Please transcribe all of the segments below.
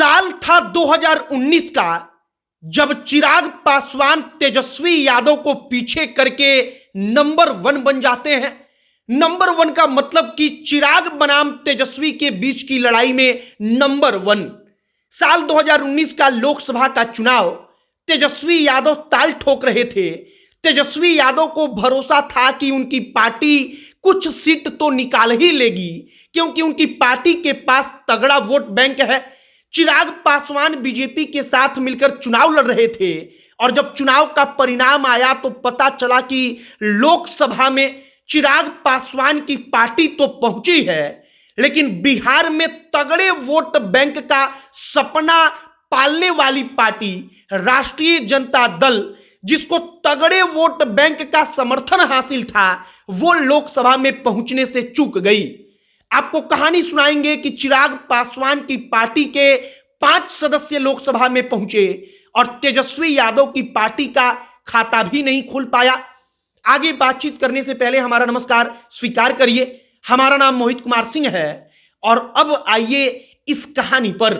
साल था 2019 का, जब चिराग पासवान तेजस्वी यादव को पीछे करके नंबर 1 बन जाते हैं। नंबर 1 का मतलब कि चिराग बनाम तेजस्वी के बीच की लड़ाई में नंबर 1। साल 2019 का लोकसभा का चुनाव तेजस्वी यादव ताल ठोक रहे थे। तेजस्वी यादव को भरोसा था कि उनकी पार्टी कुछ सीट तो निकाल ही लेगी, क्योंकि उनकी पार्टी के पास तगड़ा वोट बैंक है। चिराग पासवान बीजेपी के साथ मिलकर चुनाव लड़ रहे थे और जब चुनाव का परिणाम आया तो पता चला कि लोकसभा में चिराग पासवान की पार्टी तो पहुंची है, लेकिन बिहार में तगड़े वोट बैंक का सपना पालने वाली पार्टी राष्ट्रीय जनता दल, जिसको तगड़े वोट बैंक का समर्थन हासिल था, वो लोकसभा में पहुंचने से चूक गई। आपको कहानी सुनाएंगे कि चिराग पासवान की पार्टी के 5 सदस्य लोकसभा में पहुंचे और तेजस्वी यादव की पार्टी का खाता भी नहीं खुल पाया। आगे बातचीत करने से पहले हमारा नमस्कार स्वीकार करिए। हमारा नाम मोहित कुमार सिंह है और अब आइए इस कहानी पर।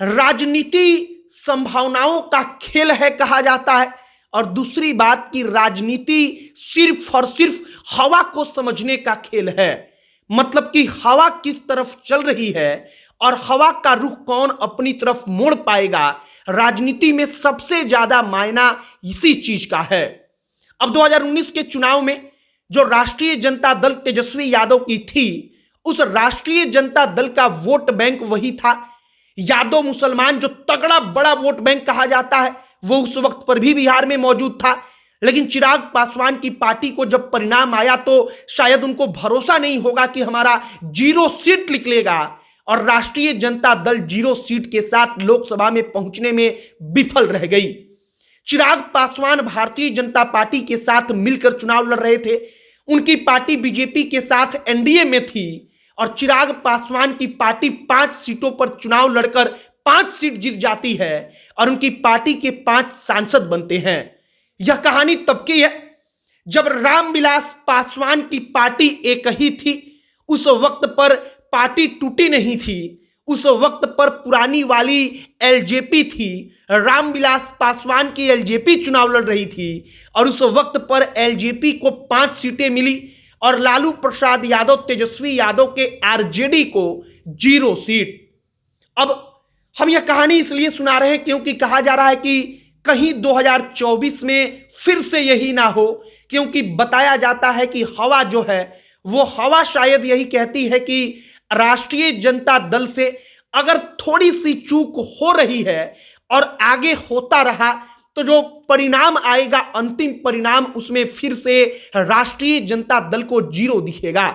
राजनीति संभावनाओं का खेल है कहा जाता है, और दूसरी बात कि राजनीति सिर्फ और सिर्फ हवा को समझने का खेल है। मतलब कि हवा किस तरफ चल रही है और हवा का रुख कौन अपनी तरफ मोड़ पाएगा, राजनीति में सबसे ज्यादा मायना इसी चीज का है। अब 2019 के चुनाव में जो राष्ट्रीय जनता दल तेजस्वी यादव की थी, उस राष्ट्रीय जनता दल का वोट बैंक वही था। यादव मुसलमान जो तगड़ा बड़ा वोट बैंक कहा जाता है, वो उस वक्त पर भी बिहार में मौजूद था। लेकिन चिराग पासवान की पार्टी को जब परिणाम आया तो शायद उनको भरोसा नहीं होगा कि हमारा 0 सीट निकलेगा, और राष्ट्रीय जनता दल 0 सीट के साथ लोकसभा में पहुंचने में विफल रह गई। चिराग पासवान भारतीय जनता पार्टी के साथ मिलकर चुनाव लड़ रहे थे। उनकी पार्टी बीजेपी के साथ एनडीए में थी और चिराग पासवान की पार्टी 5 सीटों पर चुनाव लड़कर 5 सीट जीत जाती है और उनकी पार्टी के 5 सांसद बनते हैं। यह कहानी तब की है जब रामविलास पासवान की पार्टी एक ही थी। उस वक्त पर पार्टी टूटी नहीं थी, उस वक्त पर पुरानी वाली एलजेपी थी। रामविलास पासवान की एलजेपी चुनाव लड़ रही थी और उस वक्त पर एलजेपी को 5 सीटें मिली और लालू प्रसाद यादव तेजस्वी यादव के आरजेडी को 0 सीट। अब हम यह कहानी इसलिए सुना रहे हैं क्योंकि कहा जा रहा है कि कहीं 2024 में फिर से यही ना हो, क्योंकि बताया जाता है कि हवा जो है वो हवा शायद यही कहती है कि राष्ट्रीय जनता दल से अगर थोड़ी सी चूक हो रही है और आगे होता रहा तो जो परिणाम आएगा, अंतिम परिणाम, उसमें फिर से राष्ट्रीय जनता दल को 0 दिखेगा।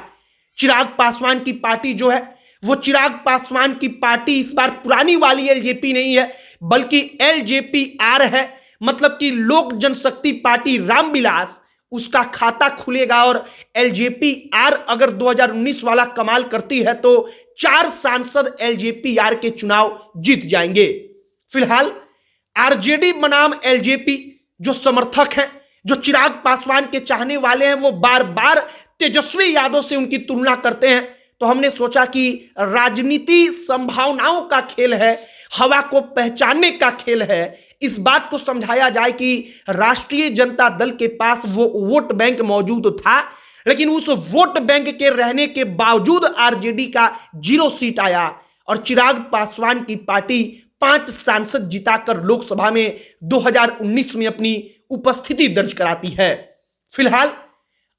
चिराग पासवान की पार्टी जो है वो चिराग पासवान की पार्टी इस बार पुरानी वाली एलजेपी नहीं है, बल्कि एलजेपी आर है। मतलब कि लोक जनशक्ति पार्टी रामविलास, उसका खाता खुलेगा और एलजेपी आर अगर 2019 वाला कमाल करती है तो 4 सांसद एलजेपी आर के चुनाव जीत जाएंगे। फिलहाल आरजेडी बनाम एलजेपी जो समर्थक हैं, जो चिराग पासवान के चाहने वाले हैं, वो बार बार तेजस्वी यादव से उनकी तुलना करते हैं। तो हमने सोचा कि राजनीति संभावनाओं का खेल है, हवा को पहचानने का खेल है। इस बात को समझाया जाए कि राष्ट्रीय जनता दल के पास वो वोट बैंक मौजूद था, लेकिन उस वोट बैंक के रहने के बावजूद आरजेडी का 0 सीट आया और चिराग पासवान की पार्टी 5 सांसद जिताकर लोकसभा में 2019 में अपनी उपस्थिति दर्ज कराती है। फिलहाल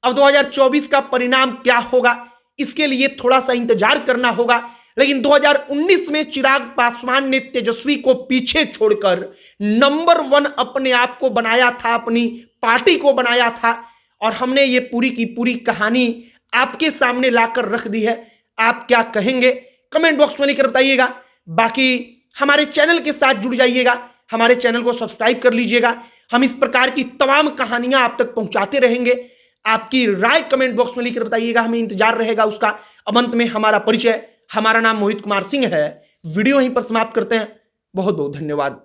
अब 2024 का परिणाम क्या होगा, इसके लिए थोड़ा सा इंतजार करना होगा। लेकिन 2019 में चिराग पासवान ने तेजस्वी को पीछे छोड़कर नंबर 1 अपने आप को बनाया था, अपनी पार्टी को बनाया था, और हमने ये पूरी की पूरी कहानी आपके सामने लाकर रख दी है। आप क्या कहेंगे कमेंट बॉक्स में लिखकर बताइएगा। बाकी हमारे चैनल के साथ जुड़ जाइएगा, हमारे चैनल को सब्सक्राइब कर लीजिएगा। हम इस प्रकार की तमाम कहानियां आप तक पहुंचाते रहेंगे। आपकी राय कमेंट बॉक्स में लिखकर बताइएगा, हमें इंतजार रहेगा उसका। अब अंत में हमारा परिचय, हमारा नाम मोहित कुमार सिंह है। वीडियो यहीं पर समाप्त करते हैं। बहुत बहुत धन्यवाद।